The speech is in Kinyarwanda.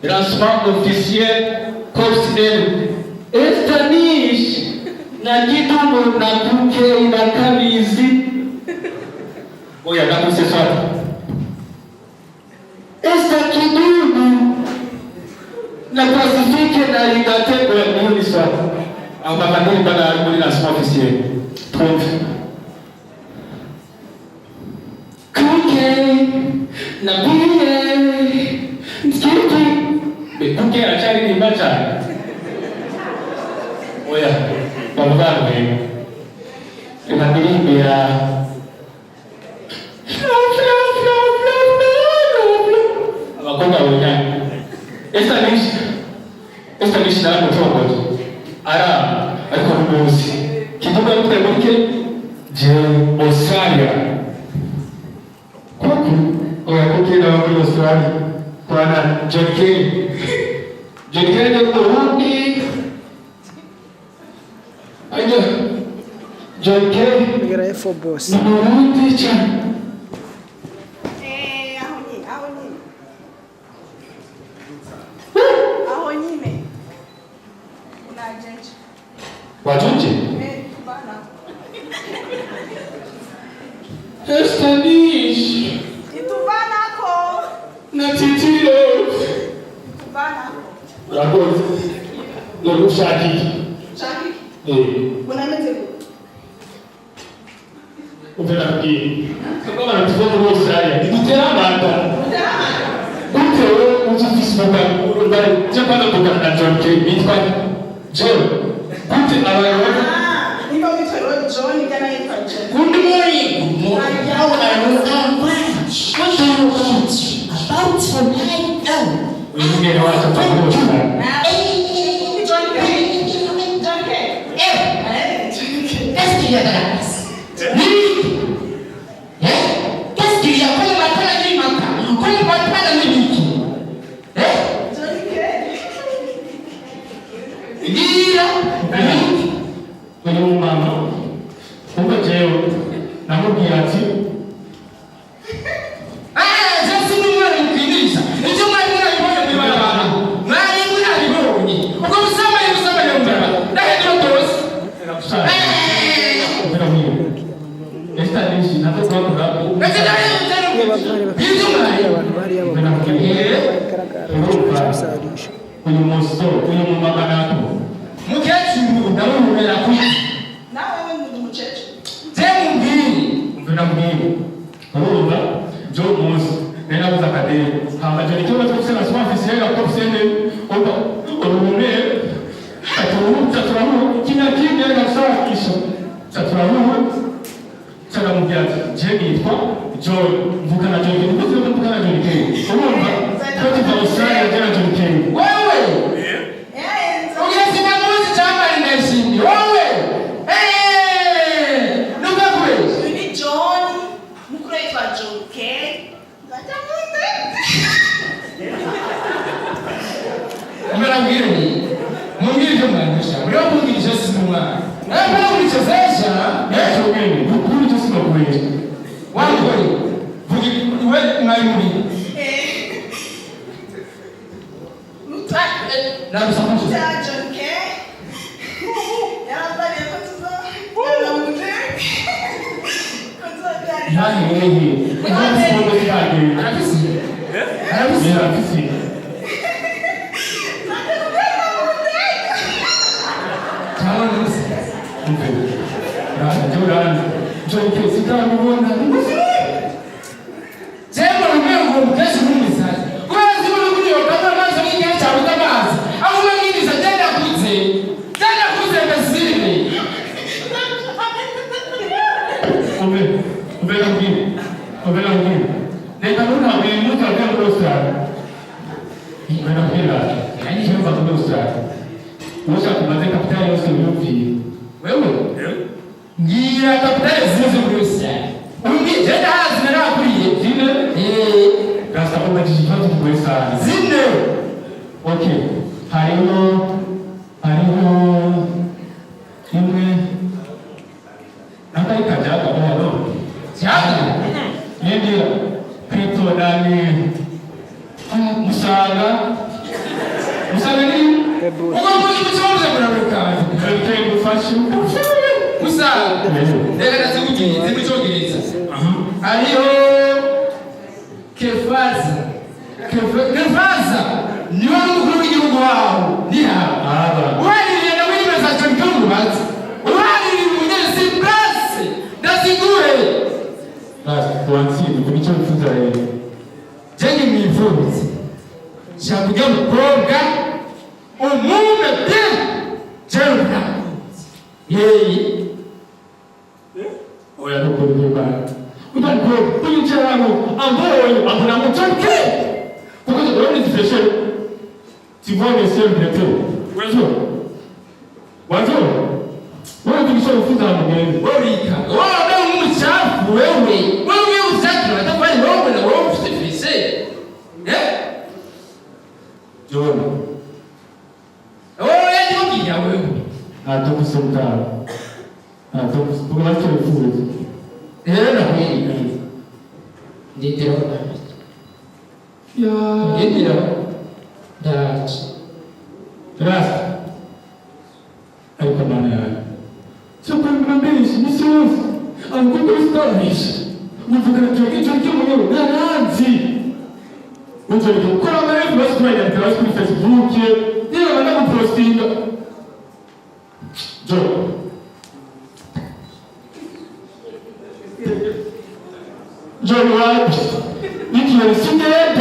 lancement officiel COPSL. Estanish na kitu na kuke ina kamizi. Oya nakuse swali. Esta kidumu na Pacifique na Ligate kwa muni swali. Au mabadili bana alibuli lancement officiel. Trompe. Kuke na biye msikiti. Kuke achari ni bacha. Oya, babagano wewe. Inabidi ya Wakonga wewe. Esta nishi na kutoka ara alikuwa mmoja. Kidogo mtu mwingine je Australia. Oya kuke na wa Australia. Bwana John Kerry. John Kerry ndio huki. Aje. John Kerry. Ngira F boss. Ndio cha. Ahonyime. Una gente. Wajunje? Bana. Estanish. Itubana ko. Na titilo. Itubana ko. Yako. Ndio shaki. Shaki. Eh. Unameteko. Uvela ki. Kama tunataka Australia. Ikutera banda. Kunte wewe unajisikia mbali. Chapana kutoka na John Kerry. Mitwa. John. Kunte awayewa. Niko mitero John kana itwa John. Good morning. How are you? I'm fine. What do you want? About tonight? Wengine wacha pamoja. John Kerry. John Kerry. Qu'est-ce qu'il y a dans la place? Qu'est-ce qu'il y a? Comment on appelle la nuit matin? Comment on appelle la nuit? John Kerry. Dis-le. Kwenye mama. Kumbe jeo. Namwambia ati Sasa ni mwana mkiniza. Ndio mwana mwana ni baba. Mwana mwana ni boni. Ukamsema hiyo sema ya mbaba. Ndio ndio tosi. nakusana. Uvela mimi. Estanish na kwa hapo. Ndio Kwenye mosto, kwenye mama yako. mukecuru nawe mubera kwiki. Nawe wewe ndi muchecho. Temu mbili. Uvela mimi. Urumva jo muzi. Nena kuza kadeni. Hama jeni kiwa tukusema swa officiel ya COPSL. Oba. Orume. Aturu taturamu kina kile na sawa kisho. Taturamu. Tsaka mbyati. Jeni itwa John mvuka na John Kerry. Mvuka na John Kerry. Urumva. Kati za Australia jana John Kerry. Wewe. Ungesema muzi chama linashindi. Wewe. Nuka kwe. Ni John. Mkuru aitwa John Kerry. Ngatamuite. Mbona ngiri? Mungiri kama ndisha. Leo mungiri sasa mwana. Na mbona ulichezesha? Yesu mimi. Kuli tusima kweli. Wangu wewe. Vugi wewe ngayuri. Na msamusha. John Kerry. Yarabali yakotuza. Yaramute. Kotuza. Nani wewe? Nani sio kadi? Anafisi. Ni rafiki. Kama nusu. John Kerry sitamuona. Sema umengo mkesho mimi sasa. Kwa sababu ndio kama mwanzo kile cha utabazi. Au wengine sajada kuze. Jana kuze mesini. Uvela mwingine. Nenda nuna mtu ambaye Australia. Ivela hela. Yaani hapa kwa Australia. Mwisho kumaliza kapitali yote yote. Wewe? Ngira kapitali zizo kurusia. Ungi jana hazina kulie. Zine? Gasta kwa jijifatu kwa sana. Zine. Okay. Hariho imwe naka ikajaga bado. Jaga. Ndio Kristo ndani Musaga Uko muri kuchomza muraruka. Kari gufasha. Musa. Reka ndazikugiriza imicogereza. Ariho Kefaza. Niwe mukuru w'igihugu wawe. Niha. Wari na wewe za champion bati. Wari munyesi place. Ndaziguhe. Tuanzie nicyo bifuza rero. Jenge mwivuze. Shabuga mukobwa umume pe. Jenge. Yeye. Oya nukuri baba. Utanko kuyicaramo amboye akona mutoke. Kuko ndabona ifeshe. Tivone sempre teu. Wazo. Wewe ndikisho bifuza mugeni. Borika. Wewe ndio mchafu wewe. Wewe usaki watafanya wewe na wewe usifise. Jona. Wewe ndio kia wewe. Atukusomta. Atukusomta bifuza. Na kweli. Ndio. Ndio. Dach. Rasta. Aí com a banana. Seu pai me beija, me serve. Algum dos dois. Não vou dar aqui, já que eu vou dar nada. Não sei o que. Qual é o meu Instagram? Eu acho que no Facebook. Eu vou dar um postinho. Joe. Joe White. E que ele se quer.